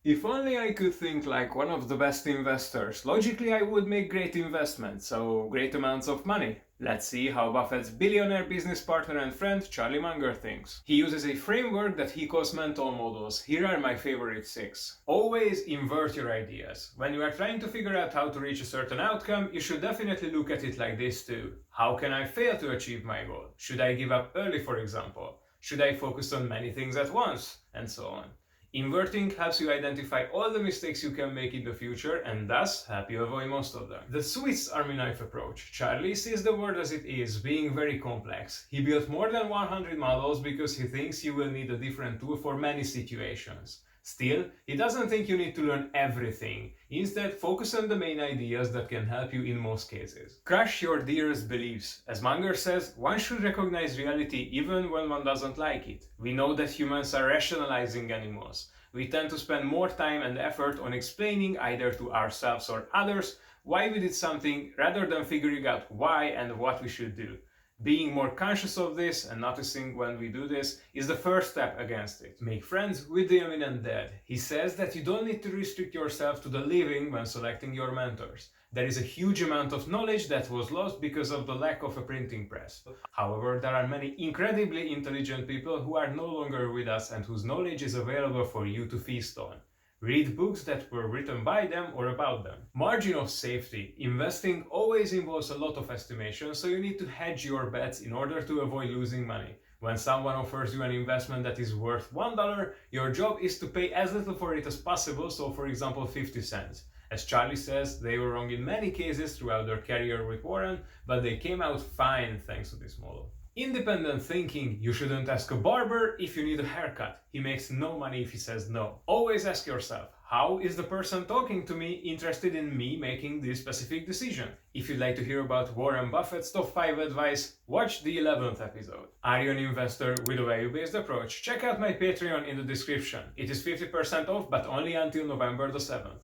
If only I could think like one of the best investors. Logically, I would make great investments, so great amounts of money. Let's see how Buffett's billionaire business partner and friend Charlie Munger thinks. He uses a framework that he calls mental models. Here are my favorite six. Always invert your ideas. When you are trying to figure out how to reach a certain outcome, you should definitely look at it like this too. How can I fail to achieve my goal? Should I give up early, for example? Should I focus on many things at once? And so on. Inverting helps you identify all the mistakes you can make in the future and thus help you avoid most of them. The Swiss Army knife approach. Charlie sees the world as it is, being very complex. He built more than 100 models because he thinks you will need a different tool for many situations. Still, he doesn't think you need to learn everything. Instead, focus on the main ideas that can help you in most cases. Crush your dearest beliefs. As Munger says, one should recognize reality even when one doesn't like it. We know that humans are rationalizing animals. We tend to spend more time and effort on explaining either to ourselves or others why we did something rather than figuring out why and what we should do. Being more conscious of this and noticing when we do this is the first step against it. Make friends with the Eminent Dead. He says that you don't need to restrict yourself to the living when selecting your mentors. There is a huge amount of knowledge that was lost because of the lack of a printing press. However, there are many incredibly intelligent people who are no longer with us and whose knowledge is available for you to feast on. Read books that were written by them or about them. Margin of safety. Investing always involves a lot of estimation, so you need to hedge your bets in order to avoid losing money. When someone offers you an investment that is worth $1, your job is to pay as little for it as possible, so for example 50 cents. As Charlie says, they were wrong in many cases throughout their career with Warren, but they came out fine thanks to this model. Independent thinking. You shouldn't ask a barber if you need a haircut. He makes no money if he says no. Always ask yourself, how is the person talking to me interested in me making this specific decision? If you'd like to hear about Warren Buffett's top 5 advice, watch the 11th episode. Are you an investor with a value-based approach? Check out my Patreon in the description. It is 50% off, but only until November the 7th.